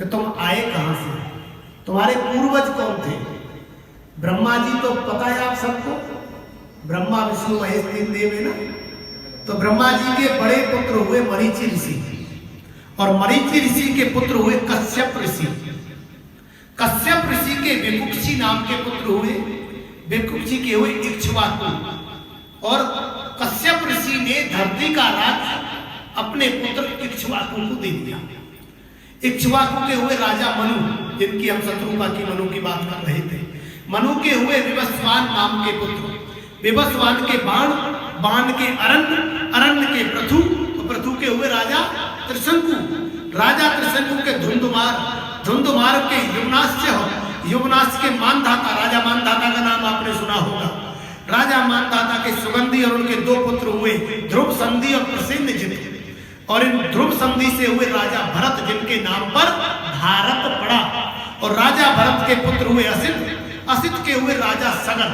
कि तुम आए कहां से, तुम्हारे पूर्वज कौन थे। ब्रह्मा जी तो पता है आप सबको, ब्रह्मा विष्णु महेश तीन देव है ना। तो ब्रह्मा जी के बड़े पुत्र हुए मरीचि ऋषि, और मरीचि ऋषि के पुत्र हुए कश्यप ऋषि। कश्यप ऋषि के विकुक्षी नाम के पुत्र हुए, विकुक्षी के हुए इक्ष्वाकु, और कश्यप ऋषि ने धरती का राज अपने पुत्र इक्ष्वाकु को दे दिया। इक्ष्वाकु के हुए राजा मनु, जिनकी हम शत्रुपा की मनु की बात कर रहे थे। मनु के हुए विवस्वान नाम के पुत्र, विवस्वान के बाण, बाण के अरण्य के पृथु, पृथु के हुए राजा त्रिशंकु, राजा त्रिशंकु के धुंधुमार, धुंधुमार के युवनाश्य, युवनाश के मानधाता, राजा मानधाता का नाम आपने सुना होगा। राजा मानधाता के सुगंधी और उनके दो पुत्र हुए ध्रुव संधि और प्रसेनजित, और इन ध्रुव संधि से हुए राजा भरत, जिनके नाम पर भारत पड़ा। और राजा भरत के पुत्र हुए असित, असित के हुए राजा सगर,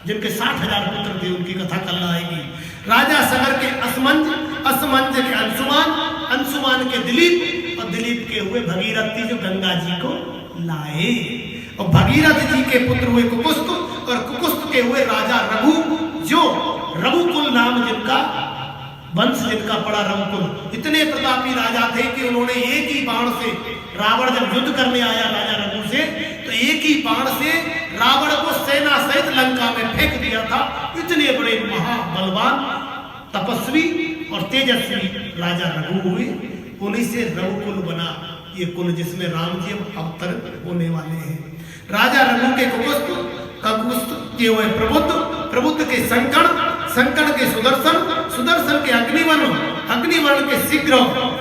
जिनके 60,000 पुत्र थे, उनकी कथा कल आएगी। राजा सगर के असमंज, असमंज के अंशुमान, अंशुमान के दिलीप, और दिलीप के हुए भगीरथी, जो गंगा जी को लाए। और भगीरथ जी के पुत्र हुए कुकुस्त, और कुकुस्त के हुए राजा रघु, जो रघुकुल नाम जिनका वंश जिनका पड़ा रघुकुल। इतने प्रतापी राजा थे कि उन्होंने एक ही बाण से, रावण जब युद्ध करने आया राजा रघु से, तो एक ही बाण से रावण को सेना सहित लंका में फेंक दिया था। इतने बड़े महाबलवान, तपस्वी और तेजस्वी राजा रघु हुए। उन्हीं से रघुकुल बना ये कुल, जिसमें राम जी अवतरण होने वाले हैं। राजा रघु के कुकुस्त, कुकुस्त के हुए प्रबुद्ध, प्रबुद्ध के संकण, संकण के सुदर्शन, सुदर्शन के अग्निवर्ण, अग्निवर्ण के शीघ्र,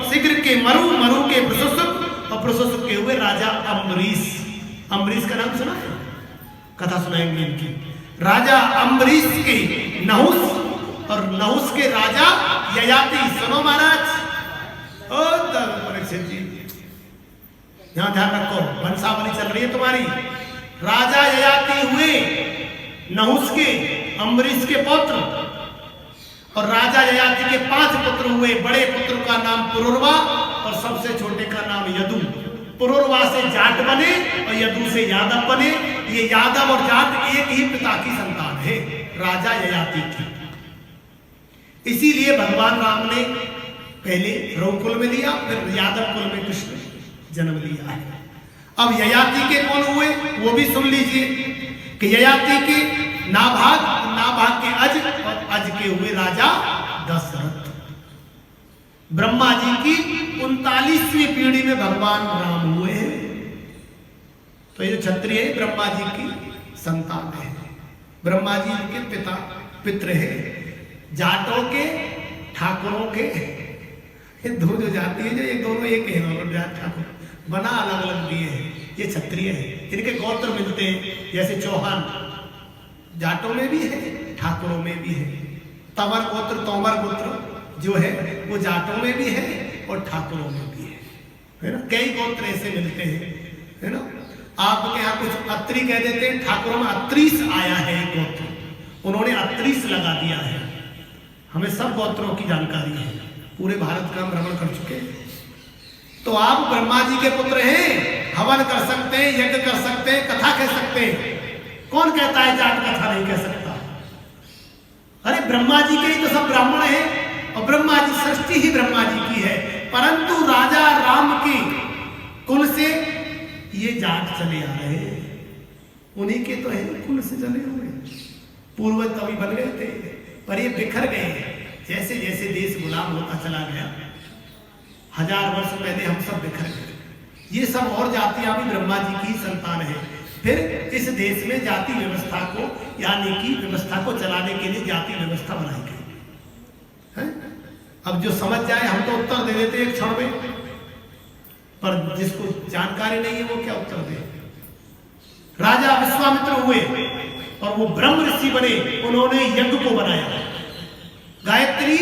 शीघ्र के मरु, मरु के प्रशोषक, और प्रशोषक के हुए राजा अम्बरीश। अम्बरीश का नाम सुना है, कथा सुनाएंगे इनकी। राजा अम्बरीश के नहुस, और नहुस के राजा ययाति। सुनो महाराज, ओ परीक्षित जी, यहां ध्यान रखो, वंशावली चल रही है तुम्हारी। राजा ययाति हुए नहुस के, अम्बरीश के पुत्र, और राजा ययाति के 5 पुत्र हुए। बड़े पुत्र का नाम पुरुरवा, और सबसे छोटे का नाम यदु। पुरुरवा से जाट बने और यदु से यादव बने। ये यादव और जाट एक ही पिता की संतान है, राजा ययाति की। इसीलिए भगवान राम ने पहले रघुकुल में लिया, फिर यादव कुल में कृष्ण जन्म लिया है। अब ययाति के कौन हुए वो भी सुन लीजिए कि ययाति के नाभाग, नाभाग के अज, और अज के हुए राजा दशरथ। ब्रह्मा जी की 39वीं पीढ़ी में भगवान राम हुए हैं। तो ये क्षत्रिय है, ब्रह्मा जी की संतान है। ब्रह्मा जी के पिता पित्र है। जाटों के, ठाकुरों के, ये दो जो जाति है, जो ये दोनों एक है, जाट ठाकुर बना अलग अलग दिए हैं। ये क्षत्रिय है, इनके गोत्र मिलते हैं। जैसे चौहान जाटों में भी है, ठाकुरों में भी है। तंवर गोत्र, तोमर गोत्र जो है वो जाटों में भी है और ठाकुरों में भी है ना। कई गोत्र ऐसे मिलते हैं, है ना। आपके यहाँ कुछ अत्री कह देते हैं, ठाकुरों में अत्रीस आया है एक गोत्र, उन्होंने अत्रीस लगा दिया है। हमें सब गोत्रों की जानकारी है, पूरे भारत का हम भ्रमण कर चुके हैं। तो आप ब्रह्मा जी के पुत्र हैं, हवन कर सकते हैं, यज्ञ कर सकते हैं, कथा कह सकते हैं। कौन कहता है जाट कथा नहीं कह सकता? अरे ब्रह्मा जी के ही तो सब ब्राह्मण हैं, और ब्रह्मा जी सृष्टि ही ब्रह्मा जी की है। परंतु राजा राम की कुल से ये जाट चले आ रहे हैं, उन्हीं के तो है कुल से चले हुए। पूर्वज कभी बन गए थे, पर ये बिखर गए। जैसे जैसे देश गुलाम होता चला गया, 1000 वर्ष पहले हम सब बिखर गए। ये सब और जातियां भी ब्रह्मा जी की संतान है। फिर इस देश में जाति व्यवस्था को, यानी कि व्यवस्था को चलाने के लिए जाति व्यवस्था बनाई गई है। अब जो समझ जाए, हम तो उत्तर दे देते एक क्षण में, पर जिसको जानकारी नहीं है वो क्या उत्तर दे। राजा विश्वामित्र हुए और वो ब्रह्म ऋषि बने, उन्होंने यज्ञ को बनाया। गायत्री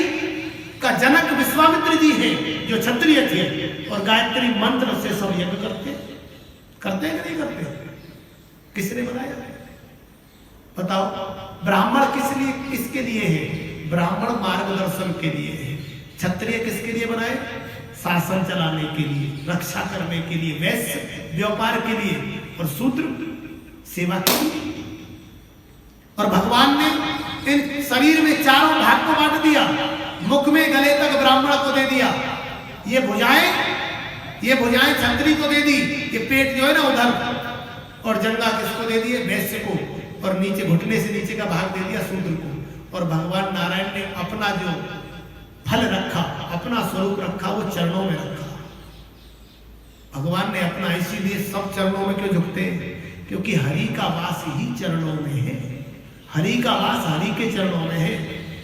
का जनक विश्वामित्र जी हैं, जो क्षत्रिय थे, और गायत्री मंत्र से सब यज्ञ करते हैं कि नहीं करते? किसने बनाया बताओ? ब्राह्मण किस लिए, किसके लिए है? ब्राह्मण मार्गदर्शन के लिए है। क्षत्रिय किसके लिए बनाए? शासन चलाने के लिए, रक्षा करने के लिए, वैश्य व्यापार के लिए, और शूद्र सेवा के लिए। और भगवान ने इन शरीर में चारों भाग को बांट दिया। मुख में गले तक ब्राह्मण को दे दिया, ये भुजाएं छत्री को दे दी, ये पेट जो है ना उधर, और जंगा किसको दे दिए? वैश्य को, और नीचे घुटने से नीचे का भाग दे दिया शूद्र को। और भगवान नारायण ने अपना जो फल रखा, अपना स्वरूप रखा, वो चरणों में रखा। भगवान ने अपना, इसीलिए सब चरणों में क्यों झुकते हैं? क्योंकि हरि का वास ही चरणों में है। हरि का वास हरि के चरणों में है।